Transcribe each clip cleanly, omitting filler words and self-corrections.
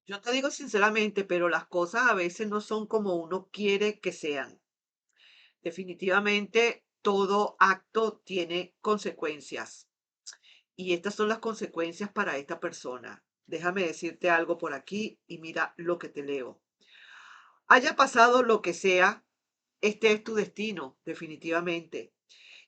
Yo te digo sinceramente, pero las cosas a veces no son como uno quiere que sean. Definitivamente, todo acto tiene consecuencias y estas son las consecuencias para esta persona. Déjame decirte algo por aquí y mira lo que te leo. Haya pasado lo que sea, este es tu destino, definitivamente.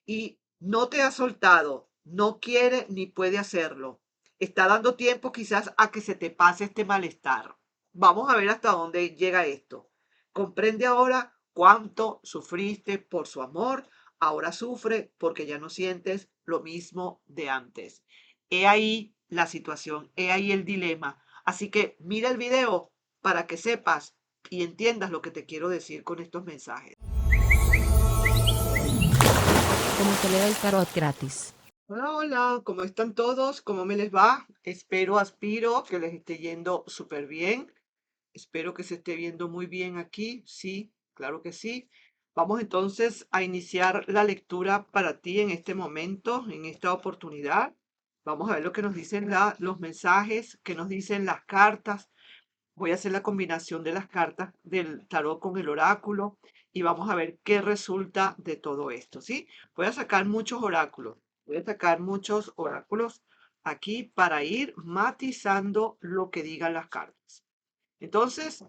Y no te ha soltado, no quiere ni puede hacerlo. Está dando tiempo quizás a que se te pase este malestar. Vamos a ver hasta dónde llega esto. Comprende ahora cuánto sufriste por su amor, ahora sufre porque ya no sientes lo mismo de antes. He ahí la situación, he ahí el dilema. Así que mira el video para que sepas y entiendas lo que te quiero decir con estos mensajes. Como te leo el tarot gratis. Hola, hola, ¿cómo están todos? ¿Cómo me les va? Espero, aspiro que les esté yendo súper bien. Espero que se esté viendo muy bien aquí. Sí, claro que sí. Vamos entonces a iniciar la lectura para ti en este momento, en esta oportunidad. Vamos a ver lo que nos dicen los mensajes, que nos dicen las cartas. Voy a hacer la combinación de las cartas del tarot con el oráculo y vamos a ver qué resulta de todo esto, ¿sí? Voy a sacar muchos oráculos. Voy a sacar muchos oráculos aquí para ir matizando lo que digan las cartas. Entonces,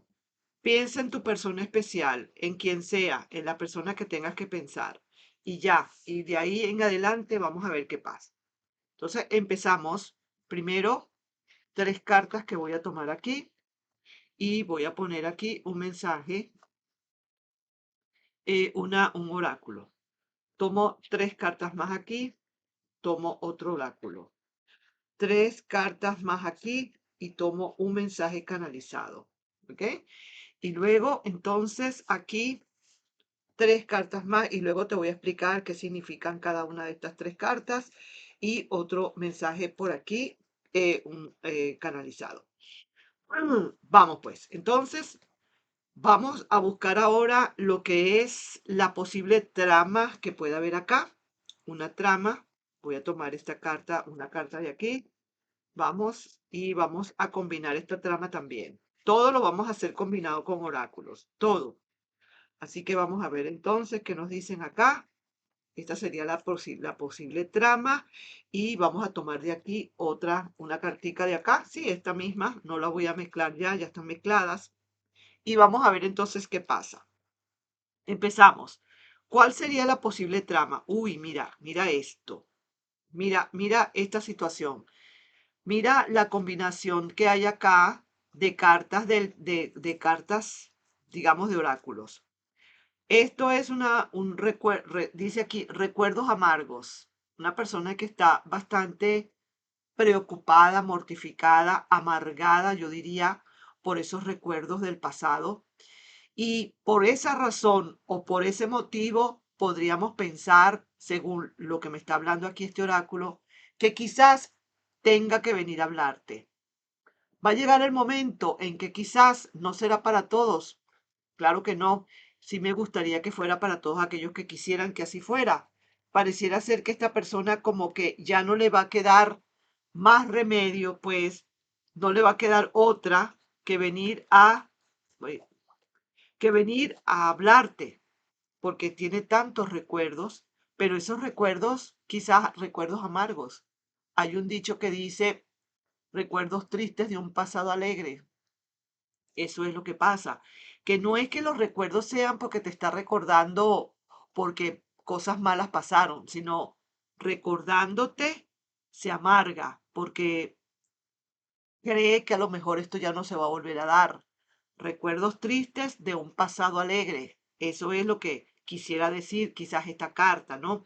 piensa en tu persona especial, en quien sea, en la persona que tengas que pensar. Y ya, y de ahí en adelante vamos a ver qué pasa. Entonces, empezamos. Primero, tres cartas que voy a tomar aquí y voy a poner aquí un mensaje, un oráculo. Tomo tres cartas más aquí, tomo otro oráculo. Tres cartas más aquí y tomo un mensaje canalizado. ¿Ok? Y luego, entonces, aquí tres cartas más y luego te voy a explicar qué significan cada una de estas tres cartas y otro mensaje por aquí, canalizado. Vamos pues, entonces vamos a buscar ahora lo que es la posible trama que pueda haber acá. Una trama. Voy a tomar esta carta, una carta de aquí. Vamos y vamos a combinar esta trama también. Todo lo vamos a hacer combinado con oráculos. Todo. Así que vamos a ver entonces qué nos dicen acá. Esta sería la posible trama. Y vamos a tomar de aquí otra, una cartica de acá. Sí, esta misma. No la voy a mezclar ya, ya están mezcladas. Y vamos a ver entonces qué pasa. Empezamos. ¿Cuál sería la posible trama? Uy, mira, mira esto. Mira esta situación. Mira la combinación que hay acá de cartas, de cartas, digamos, de oráculos. Esto es un recuerdo, dice aquí, recuerdos amargos. Una persona que está bastante preocupada, mortificada, amargada, yo diría, por esos recuerdos del pasado. Y por esa razón o por ese motivo podríamos pensar, según lo que me está hablando aquí este oráculo, que quizás tenga que venir a hablarte. Va a llegar el momento en que quizás no será para todos. Claro que no. Sí me gustaría que fuera para todos aquellos que quisieran que así fuera. Pareciera ser que esta persona como que ya no le va a quedar más remedio, pues no le va a quedar otra que venir a hablarte, porque tiene tantos recuerdos, pero esos recuerdos, quizás recuerdos amargos. Hay un dicho que dice, recuerdos tristes de un pasado alegre. Eso es lo que pasa, que no es que los recuerdos sean porque te está recordando porque cosas malas pasaron, sino recordándote se amarga porque cree que a lo mejor esto ya no se va a volver a dar. Recuerdos tristes de un pasado alegre. Eso es lo que quisiera decir quizás esta carta, ¿no?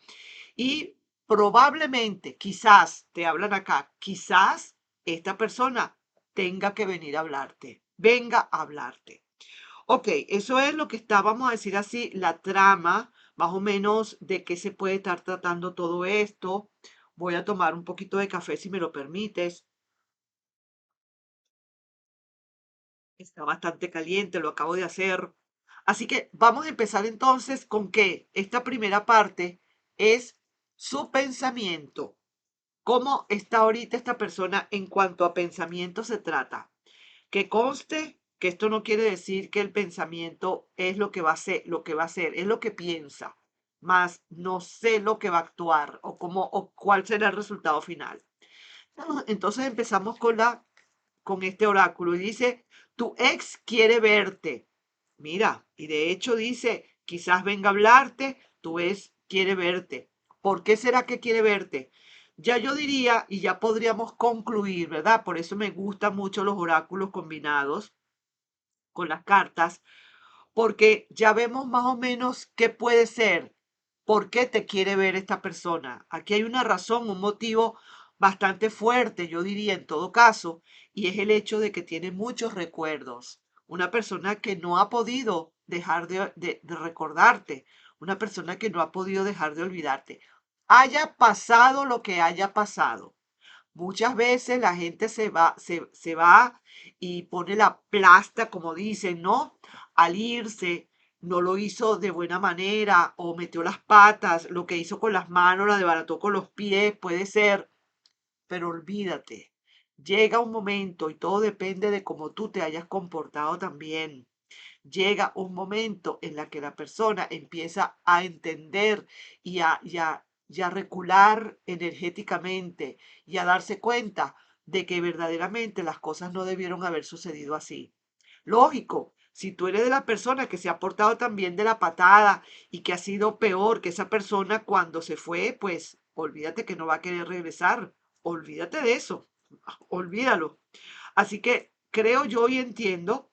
Y probablemente, quizás, te hablan acá, quizás esta persona tenga que venir a hablarte, venga a hablarte. Ok, eso es lo que está, vamos a decir así, la trama, más o menos de qué se puede estar tratando todo esto. Voy a tomar un poquito de café si me lo permites. Está bastante caliente, lo acabo de hacer. Así que vamos a empezar entonces con que esta primera parte es su pensamiento. ¿Cómo está ahorita esta persona en cuanto a pensamiento se trata? Que conste que esto no quiere decir que el pensamiento es lo que va a ser, es lo que piensa, más no sé lo que va a actuar o cómo o cuál será el resultado final. Entonces empezamos con este oráculo y dice, tu ex quiere verte. Mira, y de hecho dice, quizás venga a hablarte, tu ex quiere verte. ¿Por qué será que quiere verte? Ya yo diría, y ya podríamos concluir, ¿verdad? Por eso me gustan mucho los oráculos combinados con las cartas, porque ya vemos más o menos qué puede ser, por qué te quiere ver esta persona. Aquí hay una razón, un motivo bastante fuerte, yo diría en todo caso, y es el hecho de que tiene muchos recuerdos. Una persona que no ha podido dejar de recordarte, una persona que no ha podido dejar de olvidarte. Haya pasado lo que haya pasado. Muchas veces la gente se va y pone la plasta, como dicen, ¿no? Al irse, no lo hizo de buena manera o metió las patas, lo que hizo con las manos, la desbarató con los pies, puede ser, pero olvídate. Llega un momento y todo depende de cómo tú te hayas comportado también. Llega un momento en la que la persona empieza a entender y a recular energéticamente y a darse cuenta de que verdaderamente las cosas no debieron haber sucedido así. Lógico, si tú eres de la persona que se ha portado también de la patada y que ha sido peor que esa persona cuando se fue, pues olvídate que no va a querer regresar. Olvídate de eso. Olvídalo. Así que creo yo y entiendo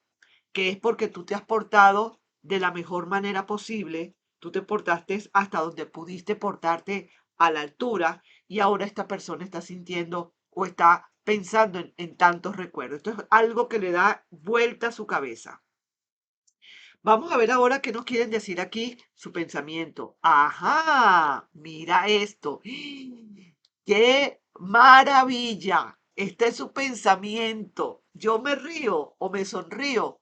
que es porque tú te has portado de la mejor manera posible, tú te portaste hasta donde pudiste portarte a la altura y ahora esta persona está sintiendo o está pensando en tantos recuerdos. Esto es algo que le da vuelta a su cabeza. Vamos a ver ahora qué nos quieren decir aquí su pensamiento. Ajá, mira esto. ¡Qué maravilla! Este es su pensamiento. Yo me río o me sonrío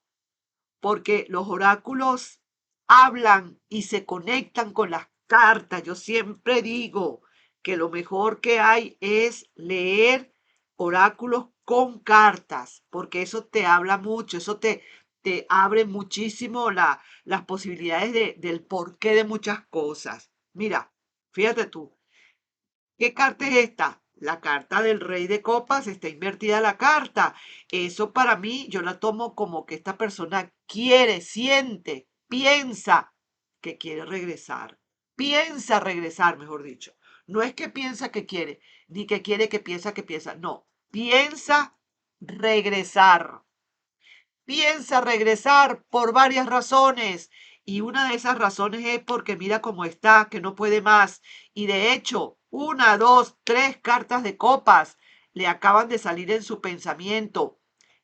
porque los oráculos hablan y se conectan con las cartas. Yo siempre digo que lo mejor que hay es leer oráculos con cartas, porque eso te habla mucho, eso te abre muchísimo las posibilidades del porqué de muchas cosas. Mira, fíjate tú, ¿qué carta es esta? La carta del rey de copas, está invertida la carta. Eso para mí, yo la tomo como que esta persona quiere, siente, piensa que quiere regresar. Piensa regresar, mejor dicho. No es que piensa que quiere, ni que quiere que piensa que piensa. No, piensa regresar. Piensa regresar por varias razones. Y una de esas razones es porque mira cómo está, que no puede más. Y de hecho, una, dos, tres cartas de copas le acaban de salir en su pensamiento.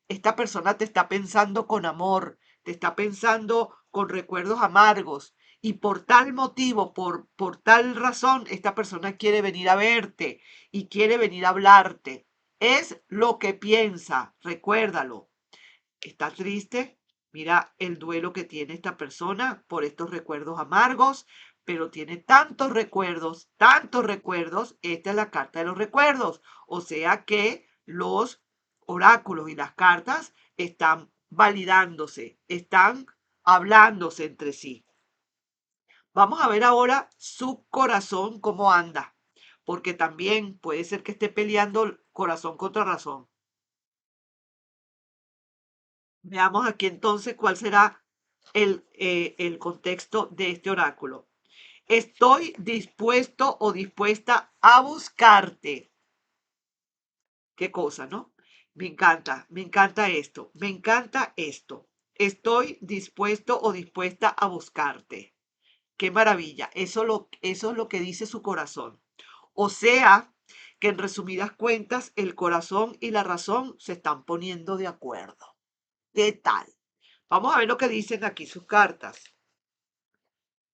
Esta persona te está pensando con amor, te está pensando con recuerdos amargos. Y por tal motivo, por tal razón, esta persona quiere venir a verte y quiere venir a hablarte. Es lo que piensa, recuérdalo. Está triste, mira el duelo que tiene esta persona por estos recuerdos amargos, pero tiene tantos recuerdos, esta es la carta de los recuerdos, o sea que los oráculos y las cartas están validándose, están hablándose entre sí. Vamos a ver ahora su corazón cómo anda, porque también puede ser que esté peleando corazón contra razón. Veamos aquí entonces cuál será el contexto de este oráculo. Estoy dispuesto o dispuesta a buscarte. Qué cosa, ¿no? me encanta esto, me encanta esto. Estoy dispuesto o dispuesta a buscarte. Qué maravilla. Eso es lo que dice su corazón. O sea, que en resumidas cuentas, el corazón y la razón se están poniendo de acuerdo. ¿Qué tal? Vamos a ver lo que dicen aquí sus cartas.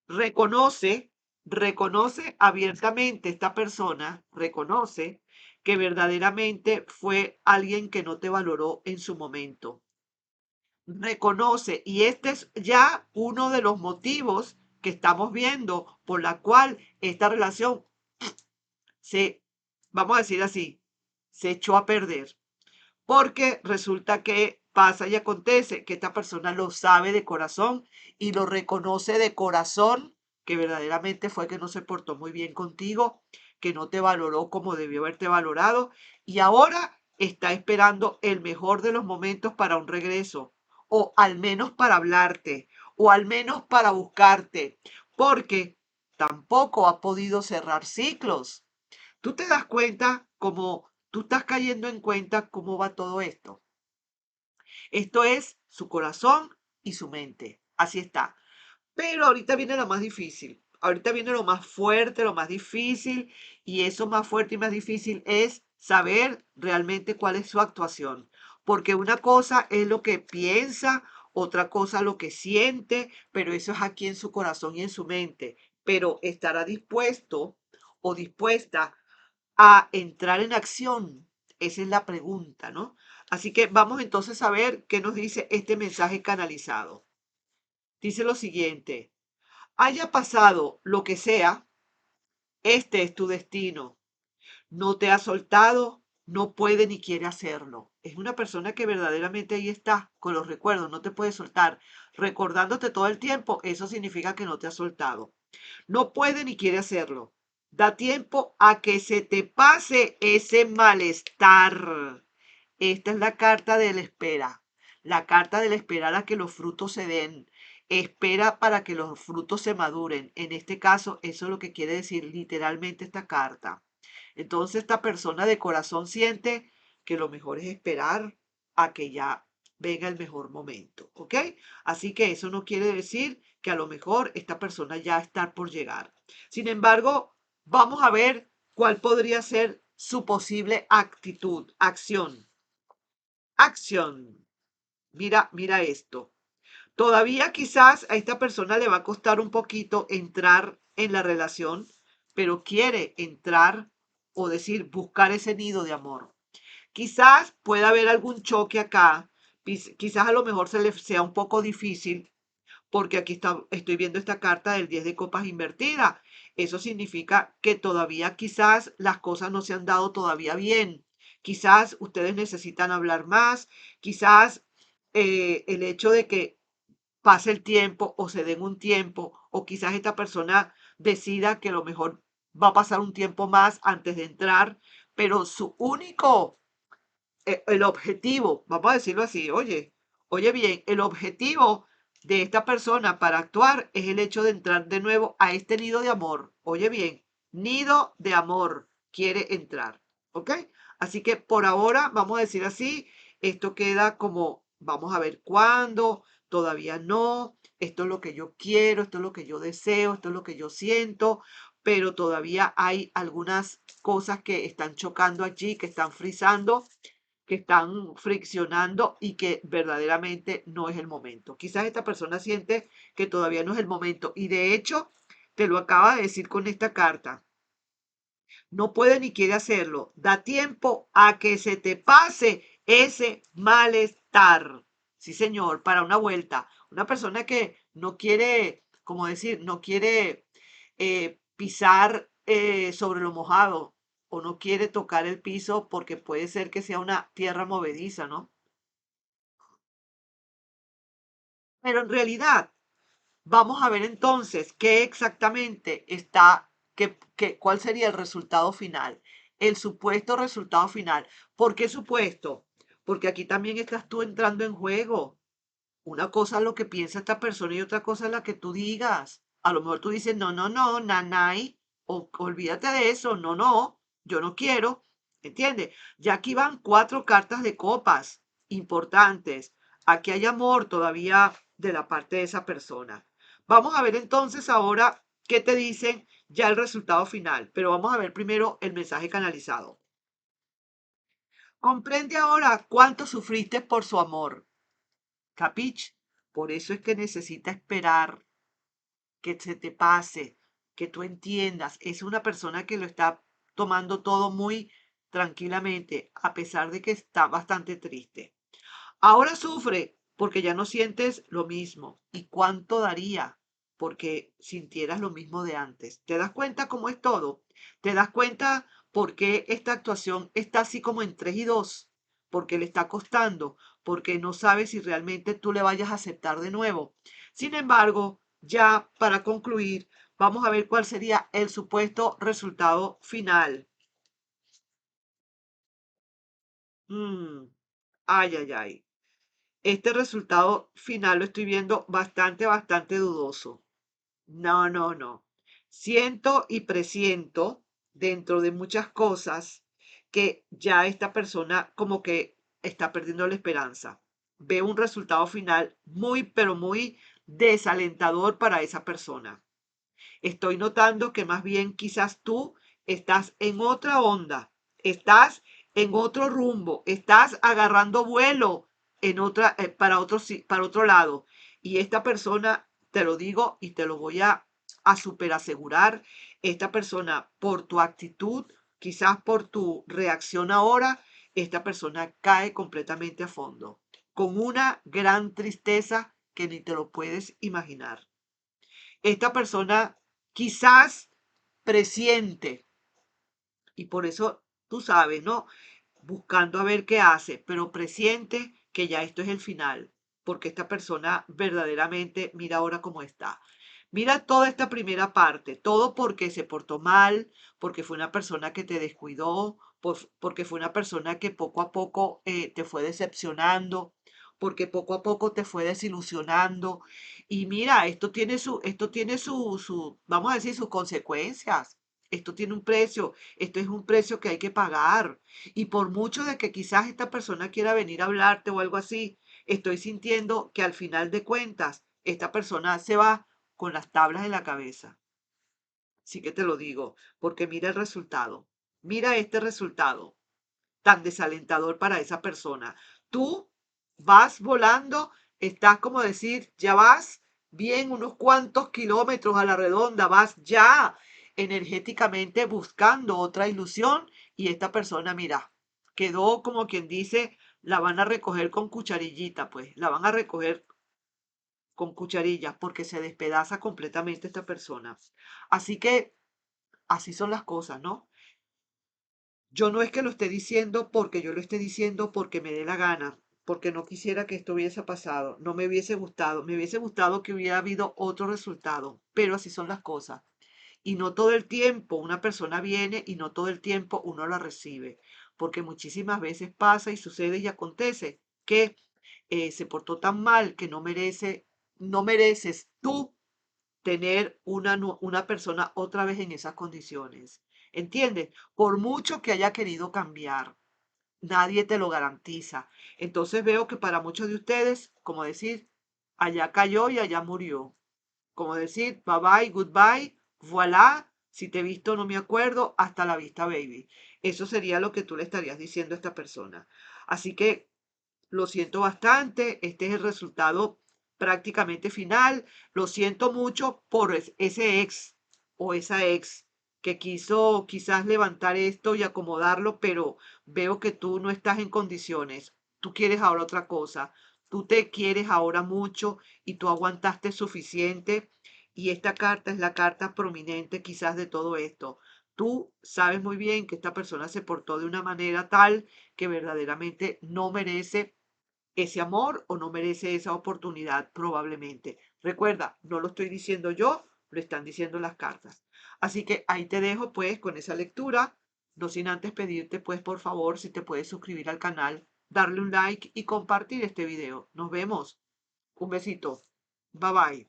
Reconoce, reconoce abiertamente esta persona, reconoce que verdaderamente fue alguien que no te valoró en su momento. Reconoce, y este es ya uno de los motivos que estamos viendo por la cual esta relación se, vamos a decir así, se echó a perder. Porque resulta que pasa y acontece que esta persona lo sabe de corazón y lo reconoce de corazón, que verdaderamente fue que no se portó muy bien contigo, que no te valoró como debió haberte valorado y ahora está esperando el mejor de los momentos para un regreso, o al menos para hablarte, o al menos para buscarte, porque tampoco ha podido cerrar ciclos. Tú te das cuenta cómo tú estás cayendo en cuenta cómo va todo esto. Esto es su corazón y su mente. Así está. Pero ahorita viene lo más difícil. Ahorita viene lo más fuerte, lo más difícil. Y eso más fuerte y más difícil es saber realmente cuál es su actuación. Porque una cosa es lo que piensa, otra cosa lo que siente, pero eso es aquí en su corazón y en su mente. Pero estará dispuesto o dispuesta a entrar en acción. Esa es la pregunta, ¿no? Así que vamos entonces a ver qué nos dice este mensaje canalizado. Dice lo siguiente: haya pasado lo que sea, este es tu destino. No te ha soltado, no puede ni quiere hacerlo. Es una persona que verdaderamente ahí está, con los recuerdos, no te puede soltar. Recordándote todo el tiempo, eso significa que no te ha soltado. No puede ni quiere hacerlo. Da tiempo a que se te pase ese malestar. Esta es la carta de la espera. La carta del esperar a que los frutos se den. Espera para que los frutos se maduren. En este caso, eso es lo que quiere decir literalmente esta carta. Entonces, esta persona de corazón siente que lo mejor es esperar a que ya venga el mejor momento, ¿ok? Así que eso no quiere decir que a lo mejor esta persona ya está por llegar. Sin embargo, vamos a ver cuál podría ser su posible actitud, acción. Acción. Mira esto. Todavía quizás a esta persona le va a costar un poquito entrar en la relación, pero quiere entrar o decir, buscar ese nido de amor. Quizás pueda haber algún choque acá, quizás a lo mejor se le sea un poco difícil, porque aquí estoy viendo esta carta del 10 de copas invertida. Eso significa que todavía quizás las cosas no se han dado todavía bien. Quizás ustedes necesitan hablar más, quizás el hecho de que pase el tiempo o se den un tiempo, o quizás esta persona decida que a lo mejor va a pasar un tiempo más antes de entrar, pero su único, el objetivo, vamos a decirlo así, oye bien, el objetivo de esta persona para actuar es el hecho de entrar de nuevo a este nido de amor. Oye bien, nido de amor quiere entrar, ¿ok? Así que por ahora, vamos a decir así, esto queda como, vamos a ver cuándo, todavía no, esto es lo que yo quiero, esto es lo que yo deseo, esto es lo que yo siento, pero todavía hay algunas cosas que están chocando allí, que están frizando, que están friccionando y que verdaderamente no es el momento. Quizás esta persona siente que todavía no es el momento y de hecho te lo acaba de decir con esta carta. No puede ni quiere hacerlo. Da tiempo a que se te pase ese malestar. Sí, señor, para una vuelta. Una persona que no quiere, como decir, no quiere pisar sobre lo mojado o no quiere tocar el piso porque puede ser que sea una tierra movediza, ¿no? Pero en realidad, vamos a ver entonces qué exactamente está, cuál sería el resultado final, el supuesto resultado final. ¿Por qué supuesto? Porque aquí también estás tú entrando en juego. Una cosa es lo que piensa esta persona y otra cosa es la que tú digas. A lo mejor tú dices, no, no, no, nanay, o olvídate de eso, no, no, yo no quiero, ¿entiendes? Ya aquí van 4 cartas de copas importantes. Aquí hay amor todavía de la parte de esa persona. Vamos a ver entonces ahora qué te dicen ya el resultado final, pero vamos a ver primero el mensaje canalizado. Comprende ahora cuánto sufriste por su amor. ¿Capich? Por eso es que necesita esperar que se te pase, que tú entiendas. Es una persona que lo está tomando todo muy tranquilamente, a pesar de que está bastante triste. Ahora sufre porque ya no sientes lo mismo. ¿Y cuánto daría porque sintieras lo mismo de antes? ¿Te das cuenta cómo es todo? ¿Te das cuenta por qué esta actuación está así como en 3 y 2? porque le está costando, porque no sabe si realmente tú le vayas a aceptar de nuevo. Sin embargo, ya para concluir, vamos a ver cuál sería el supuesto resultado final. Mm, ay, ay, ay. Este resultado final lo estoy viendo bastante dudoso. No, no, no. Siento y presiento dentro de muchas cosas que ya esta persona como que está perdiendo la esperanza. Veo un resultado final muy, pero muy desalentador para esa persona. Estoy notando que más bien quizás tú estás en otra onda, estás en otro rumbo, estás agarrando vuelo en otra, para otro lado. Y esta persona, te lo digo y te lo voy a super asegurar, esta persona por tu actitud, quizás por tu reacción ahora, esta persona cae completamente a fondo, con una gran tristeza que ni te lo puedes imaginar. Esta persona quizás presiente, y por eso tú sabes, ¿no? Buscando a ver qué hace, pero presiente que ya esto es el final, porque esta persona verdaderamente mira ahora cómo está. Mira toda esta primera parte, todo porque se portó mal, porque fue una persona que te descuidó, porque fue una persona que poco a poco te fue decepcionando, porque poco a poco te fue desilusionando. Y mira, vamos a decir, sus consecuencias. Esto tiene un precio, esto es un precio que hay que pagar. Y por mucho de que quizás esta persona quiera venir a hablarte o algo así, estoy sintiendo que al final de cuentas, esta persona se va con las tablas en la cabeza. Sí que te lo digo, porque mira el resultado. Mira este resultado tan desalentador para esa persona. Tú vas volando, estás como decir, ya vas bien unos cuantos kilómetros a la redonda, vas ya energéticamente buscando otra ilusión y esta persona, mira, quedó como quien dice, la van a recoger con cucharillita, pues, la van a recoger con cucharilla porque se despedaza completamente esta persona. Así que así son las cosas, ¿no? Yo no es que lo esté diciendo porque yo lo esté diciendo porque me dé la gana, porque no quisiera que esto hubiese pasado, no me hubiese gustado que hubiera habido otro resultado, pero así son las cosas. Y no todo el tiempo una persona viene y no todo el tiempo uno la recibe, porque muchísimas veces pasa y sucede y acontece que se portó tan mal que no mereces tú tener una persona otra vez en esas condiciones. ¿Entiendes? Por mucho que haya querido cambiar, nadie te lo garantiza. Entonces veo que para muchos de ustedes, como decir, allá cayó y allá murió. Como decir, bye bye, goodbye, voilà, si te he visto no me acuerdo, hasta la vista, baby. Eso sería lo que tú le estarías diciendo a esta persona. Así que lo siento bastante, este es el resultado prácticamente final. Lo siento mucho por ese ex o esa ex que quiso quizás levantar esto y acomodarlo, pero veo que tú no estás en condiciones. Tú quieres ahora otra cosa. Tú te quieres ahora mucho y tú aguantaste suficiente. Y esta carta es la carta prominente quizás de todo esto. Tú sabes muy bien que esta persona se portó de una manera tal que verdaderamente no merece ese amor o no merece esa oportunidad probablemente. Recuerda, no lo estoy diciendo yo, lo están diciendo las cartas. Así que ahí te dejo pues con esa lectura, no sin antes pedirte pues por favor si te puedes suscribir al canal, darle un like y compartir este video. Nos vemos. Un besito. Bye bye.